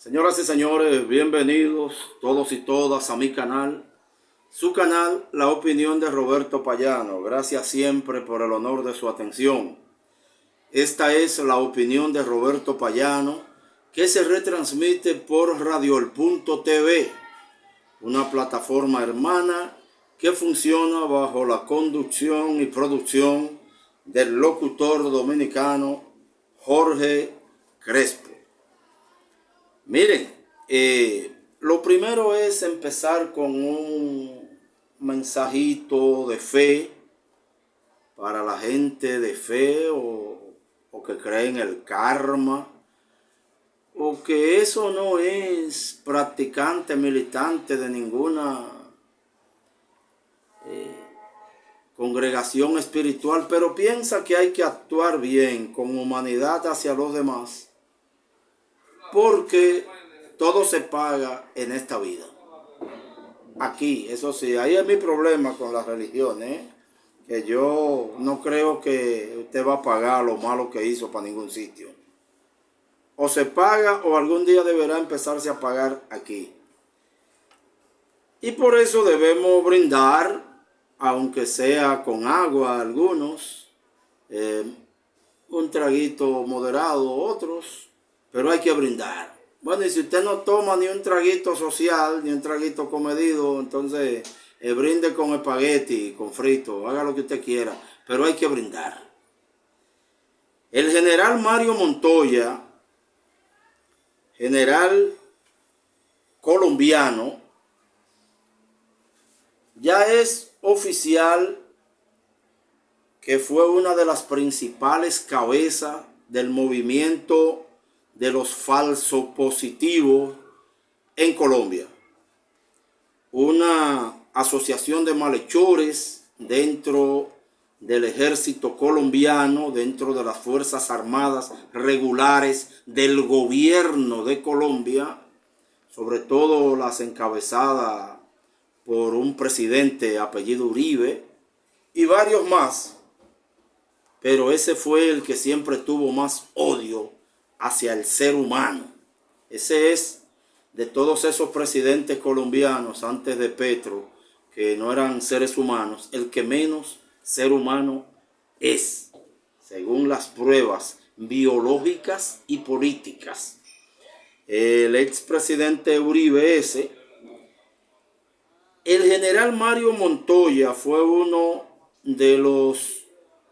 Señoras y señores, bienvenidos todos y todas a mi canal, su canal La Opinión de Roberto Payano. Gracias siempre por el honor de su atención. Esta es La Opinión de Roberto Payano, que se retransmite por Radioel.tv, una plataforma hermana que funciona bajo la conducción y producción del locutor dominicano Jorge Crespo. Miren, lo primero es empezar con un mensajito de fe para la gente de fe o que cree en el karma, o que eso no es practicante, militante de ninguna congregación espiritual, pero piensa que hay que actuar bien, con humanidad hacia los demás, porque todo se paga en esta vida. Aquí, eso sí, ahí es mi problema con la religión, que yo no creo que usted va a pagar lo malo que hizo para ningún sitio. O se paga o algún día deberá empezarse a pagar aquí. Y por eso debemos brindar, aunque sea con agua algunos, un traguito moderado otros, pero hay que brindar. Bueno, y si usted no toma ni un traguito social, ni un traguito comedido, entonces brinde con espagueti, con frito, haga lo que usted quiera, pero hay que brindar. El general Mario Montoya, general colombiano, ya es oficial que fue una de las principales cabezas del movimiento de los falsos positivos en Colombia. Una asociación de malhechores dentro del ejército colombiano, dentro de las Fuerzas Armadas regulares del gobierno de Colombia, sobre todo las encabezadas por un presidente apellido Uribe y varios más, pero ese fue el que siempre tuvo más odio hacia el ser humano. Ese es, de todos esos presidentes colombianos antes de Petro, que no eran seres humanos, el que menos ser humano es, según las pruebas biológicas y políticas. El expresidente Uribe ese. El general Mario Montoya fue uno de los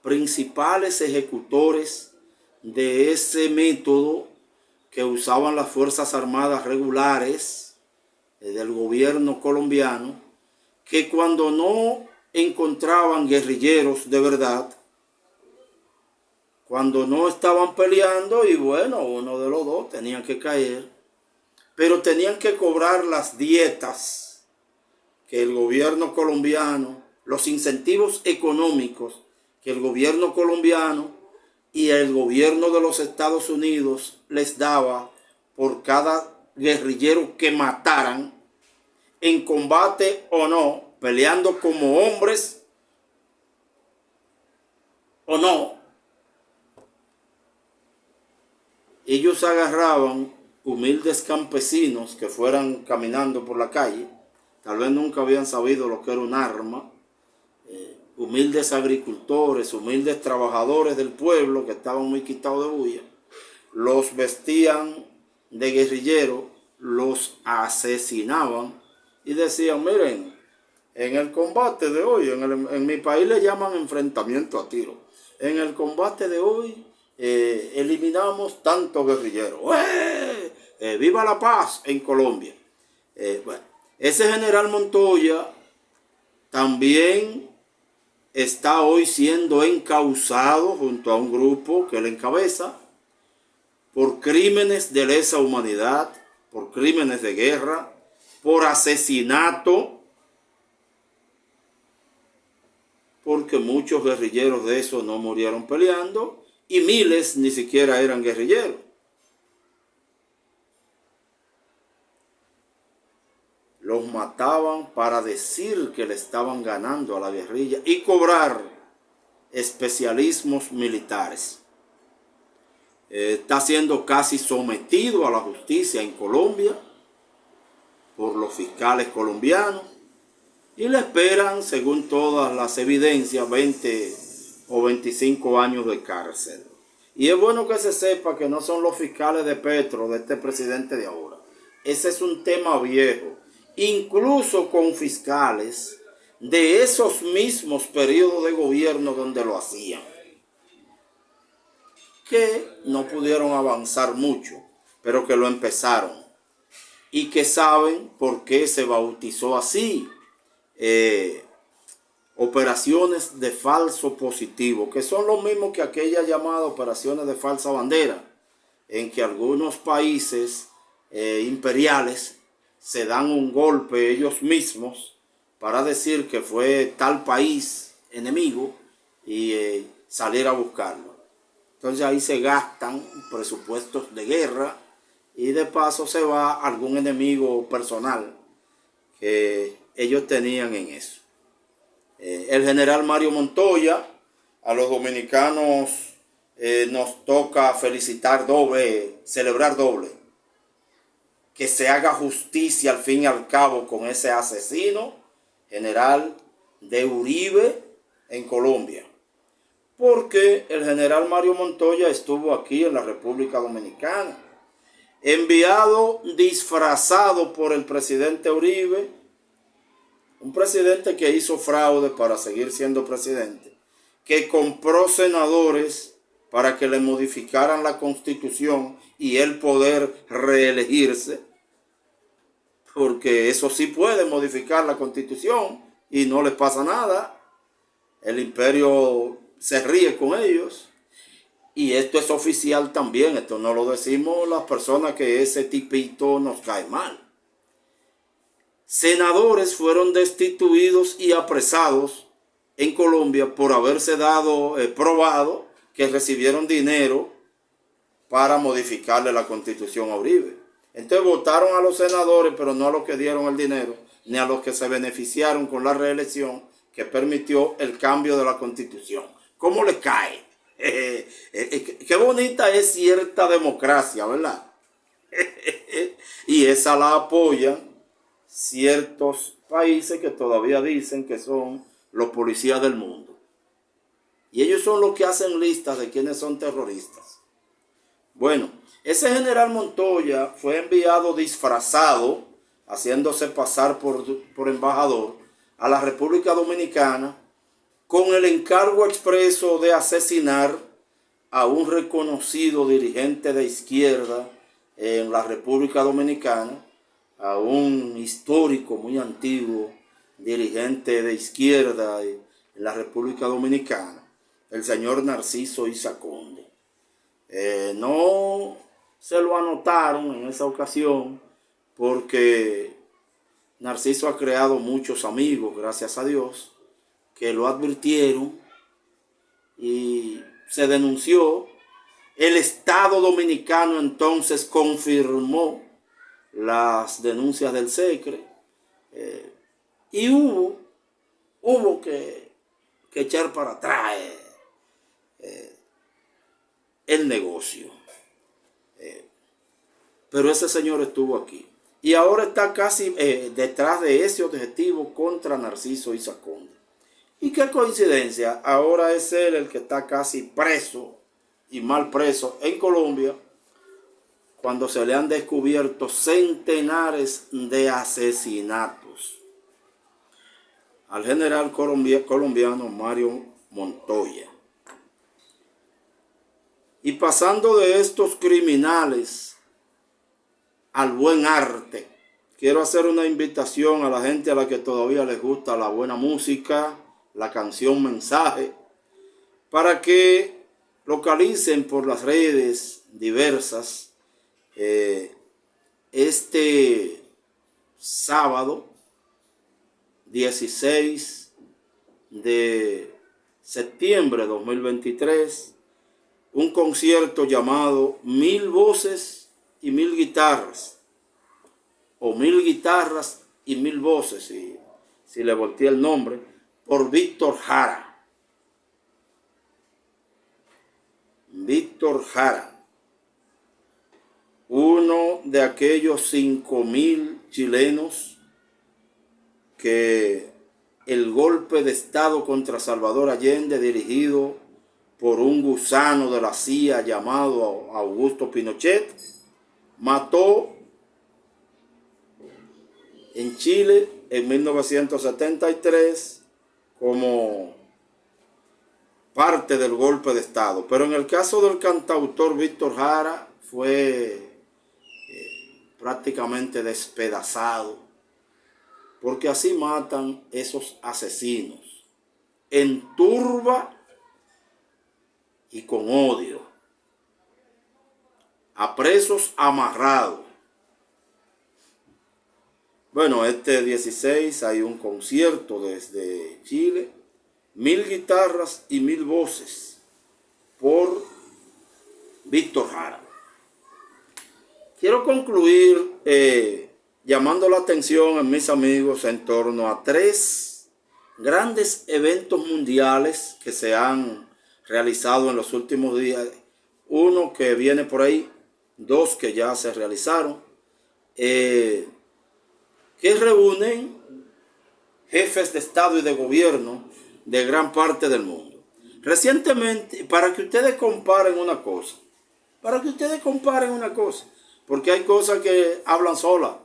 principales ejecutores de ese método que usaban las Fuerzas Armadas regulares del gobierno colombiano, que cuando no encontraban guerrilleros de verdad, cuando no estaban peleando, y bueno, uno de los dos tenía que caer, pero tenían que cobrar las dietas que el gobierno colombiano, los incentivos económicos que el gobierno colombiano y el gobierno de los Estados Unidos les daba por cada guerrillero que mataran, en combate o no, peleando como hombres o no. Ellos agarraban humildes campesinos que fueran caminando por la calle, tal vez nunca habían sabido lo que era un arma, humildes agricultores, humildes trabajadores del pueblo que estaban muy quitados de bulla, los vestían de guerrilleros, los asesinaban y decían: miren, en el combate de hoy, en mi país le llaman enfrentamiento a tiro, en el combate de hoy eliminamos tantos guerrilleros. ¡Viva la paz en Colombia! Bueno, ese general Montoya también está hoy siendo encausado junto a un grupo que él encabeza por crímenes de lesa humanidad, por crímenes de guerra, por asesinato, porque muchos guerrilleros de esos no murieron peleando y miles ni siquiera eran guerrilleros. Los mataban para decir que le estaban ganando a la guerrilla y cobrar especialismos militares. está siendo casi sometido a la justicia en Colombia por los fiscales colombianos y le esperan, según todas las evidencias, 20 o 25 años de cárcel. Y es bueno que se sepa que no son los fiscales de Petro, de este presidente de ahora. Ese es un tema viejo, incluso con fiscales de esos mismos periodos de gobierno donde lo hacían, que no pudieron avanzar mucho, pero que lo empezaron y que saben por qué se bautizó así. Operaciones de falso positivo, que son lo mismo que aquella llamada operaciones de falsa bandera, en que algunos países imperiales se dan un golpe ellos mismos para decir que fue tal país enemigo y salir a buscarlo. Entonces ahí se gastan presupuestos de guerra y de paso se va algún enemigo personal que ellos tenían en eso. El general Mario Montoya, a los dominicanos nos toca felicitar doble, celebrar doble. Que se haga justicia al fin y al cabo con ese asesino general de Uribe en Colombia. Porque el general Mario Montoya estuvo aquí en la República Dominicana, enviado disfrazado por el presidente Uribe, un presidente que hizo fraude para seguir siendo presidente, que compró senadores para que le modificaran la Constitución y él poder reelegirse, porque eso sí puede modificar la Constitución y no les pasa nada. El imperio se ríe con ellos. Y esto es oficial también, esto no lo decimos las personas que ese tipito nos cae mal. Senadores fueron destituidos y apresados en Colombia por haberse probado que recibieron dinero para modificarle la Constitución a Uribe. Entonces votaron a los senadores, pero no a los que dieron el dinero, ni a los que se beneficiaron con la reelección que permitió el cambio de la Constitución. ¿Cómo les cae? Qué bonita es cierta democracia, ¿verdad? Y esa la apoyan ciertos países que todavía dicen que son los policías del mundo. Y ellos son los que hacen listas de quienes son terroristas. Bueno, ese general Montoya fue enviado disfrazado, haciéndose pasar por embajador, a la República Dominicana con el encargo expreso de asesinar a un reconocido dirigente de izquierda en la República Dominicana, a un histórico muy antiguo dirigente de izquierda en la República Dominicana, el señor Narciso Isa Conde. No se lo anotaron en esa ocasión porque Narciso ha creado muchos amigos, gracias a Dios, que lo advirtieron y se denunció. El Estado Dominicano entonces confirmó las denuncias del SECRE y hubo que echar para atrás el negocio. Pero ese señor estuvo aquí y ahora está casi detrás de ese objetivo contra Narciso Isa Conde. Y qué coincidencia, ahora es él el que está casi preso y mal preso en Colombia, cuando se le han descubierto centenares de asesinatos al general colombiano Mario Montoya. Y pasando de estos criminales al buen arte, quiero hacer una invitación a la gente a la que todavía les gusta la buena música, la canción Mensaje, para que localicen por las redes diversas este sábado 16 de septiembre de 2023 un concierto llamado 1000 voces y 1000 guitarras, o 1000 guitarras y 1000 voces, si le volteé el nombre, por Víctor Jara. Víctor Jara. de aquellos 5.000 chilenos que el golpe de Estado contra Salvador Allende, dirigido por un gusano de la CIA llamado Augusto Pinochet, mató en Chile en 1973 como parte del golpe de Estado. Pero en el caso del cantautor Víctor Jara fue prácticamente despedazado, porque así matan esos asesinos, en turba y con odio, a presos amarrados. Bueno, este 16 hay un concierto desde Chile, 1000 guitarras y 1000 voces por Víctor Jara. Quiero concluir llamando la atención a mis amigos en torno a 3 grandes eventos mundiales que se han realizado en los últimos días. Uno que viene por ahí, 2 que ya se realizaron, que reúnen jefes de Estado y de gobierno de gran parte del mundo. Recientemente, para que ustedes comparen una cosa, porque hay cosas que hablan solas.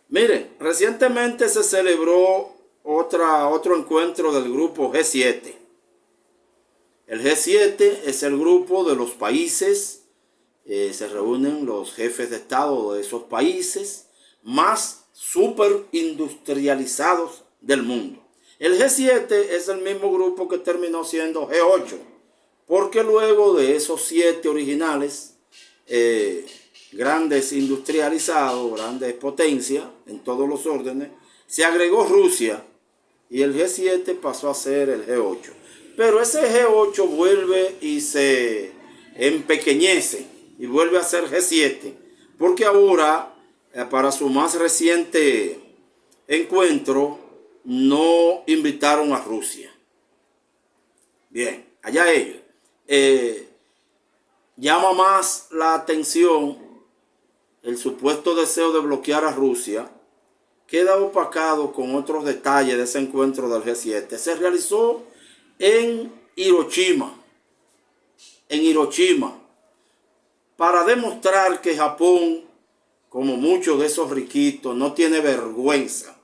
Miren, recientemente se celebró otro encuentro del grupo G7. El G7 es el grupo de los países, se reúnen los jefes de Estado de esos países más superindustrializados del mundo. El G7 es el mismo grupo que terminó siendo G8, porque luego de esos 7 originales, grandes industrializados, grandes potencias en todos los órdenes, se agregó Rusia y el G7 pasó a ser el G8. Pero ese G8 vuelve y se empequeñece y vuelve a ser G7, porque ahora, para su más reciente encuentro, no invitaron a Rusia. Bien, allá ellos. Llama más la atención el supuesto deseo de bloquear a Rusia. Queda opacado con otros detalles de ese encuentro del G7. Se realizó en Hiroshima, para demostrar que Japón, como muchos de esos riquitos, no tiene vergüenza,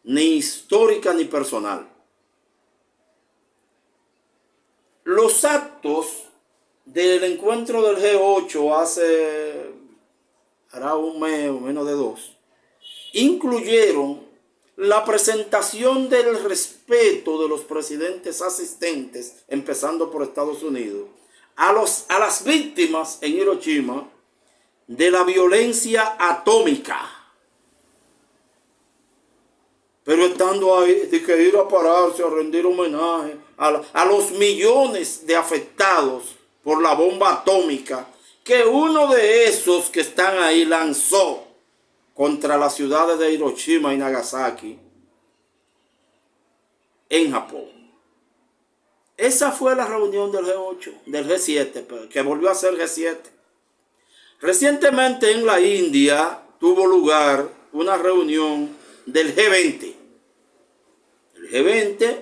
ni histórica ni personal. Los actos del encuentro del G8 hará un mes o menos de 2, incluyeron la presentación del respeto de los presidentes asistentes, empezando por Estados Unidos, a las víctimas en Hiroshima de la violencia atómica. Pero estando ahí, de que ir a pararse, a rendir homenaje a los millones de afectados por la bomba atómica que uno de esos que están ahí lanzó contra las ciudades de Hiroshima y Nagasaki en Japón. Esa fue la reunión del G8, del G7, que volvió a ser G7. Recientemente en la India tuvo lugar una reunión del G20. El G20,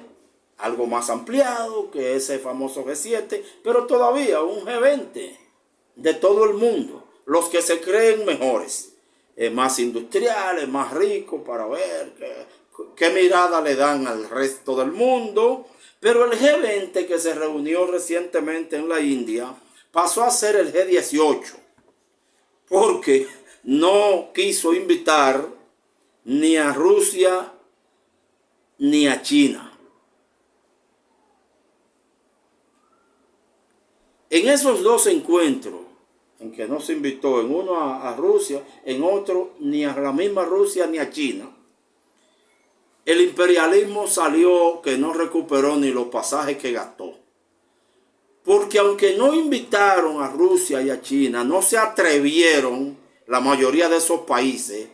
algo más ampliado que ese famoso G7, pero todavía un G20 de todo el mundo, los que se creen mejores, más industriales, más ricos, para ver qué mirada le dan al resto del mundo. Pero el G20 que se reunió recientemente en la India pasó a ser el G18, porque no quiso invitar ni a Rusia ni a China. En esos 2 encuentros, en que no se invitó, en uno a Rusia, en otro ni a la misma Rusia ni a China, el imperialismo salió que no recuperó ni los pasajes que gastó. Porque aunque no invitaron a Rusia y a China, no se atrevieron la mayoría de esos países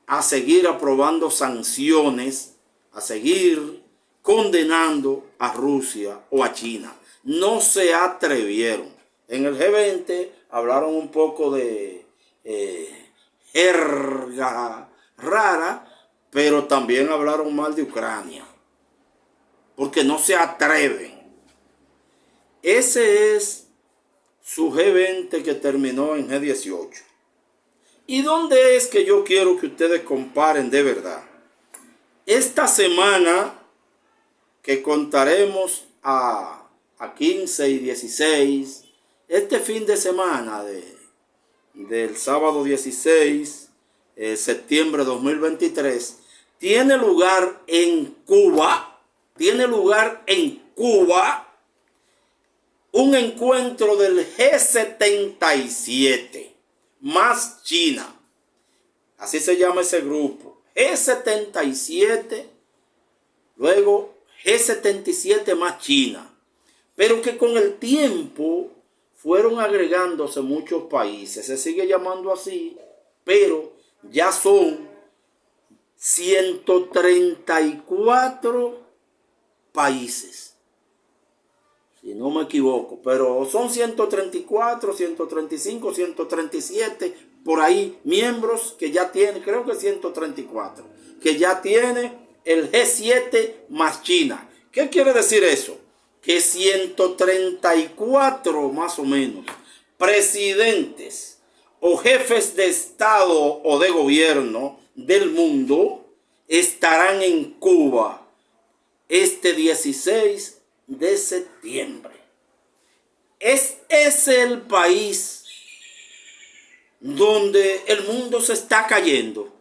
a seguir aprobando sanciones, a seguir condenando a Rusia o a China. No se atrevieron. En el G20 hablaron un poco de jerga rara, pero también hablaron mal de Ucrania, porque no se atreven. Ese es su G20 que terminó en G18. ¿Y dónde es que yo quiero que ustedes comparen de verdad? Esta semana que contaremos a 15 y 16, este fin de semana del sábado 16 septiembre de 2023, tiene lugar en Cuba, un encuentro del G77 más China. Así se llama ese grupo. G77, luego G77 más China. Pero que con el tiempo fueron agregándose muchos países. Se sigue llamando así, pero ya son 134 países. Si no me equivoco, pero son 134, 135, 137, por ahí, miembros que ya tiene, creo que 134, que ya tiene el G7 más China. ¿Qué quiere decir eso? Que 134 más o menos presidentes o jefes de Estado o de gobierno del mundo estarán en Cuba este 16 de septiembre. Es el país donde el mundo se está cayendo.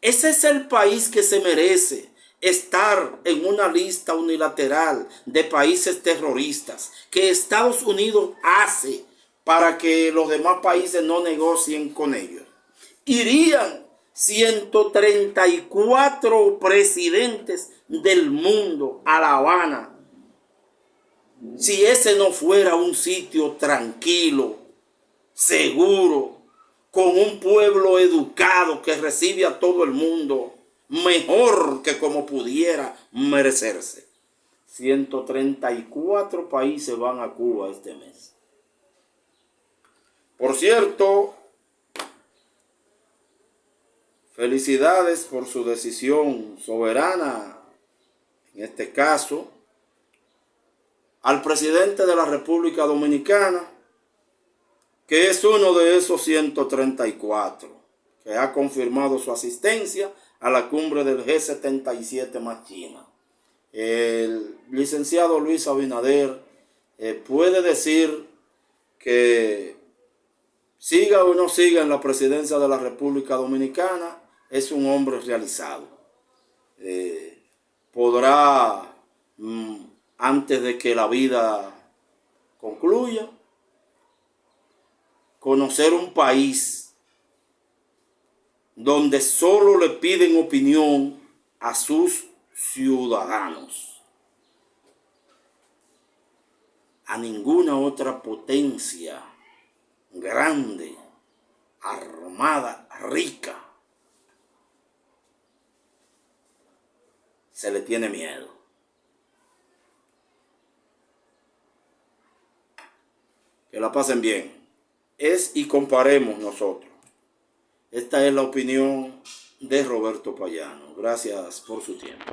Ese es el país que se merece estar en una lista unilateral de países terroristas que Estados Unidos hace para que los demás países no negocien con ellos. Irían 134 presidentes del mundo a La Habana si ese no fuera un sitio tranquilo, seguro, con un pueblo educado que recibe a todo el mundo mejor que como pudiera merecerse. 134 países van a Cuba este mes. Por cierto, felicidades por su decisión soberana, en este caso, al presidente de la República Dominicana, que es uno de esos 134, que ha confirmado su asistencia a la cumbre del G77 más China. El licenciado Luis Abinader puede decir que siga o no siga en la presidencia de la República Dominicana, es un hombre realizado. Podrá, antes de que la vida concluya, conocer un país donde solo le piden opinión a sus ciudadanos. A ninguna otra potencia grande, armada, rica, se le tiene miedo. Que la pasen bien. Y comparemos nosotros. Esta es la opinión de Roberto Payano. Gracias por su tiempo.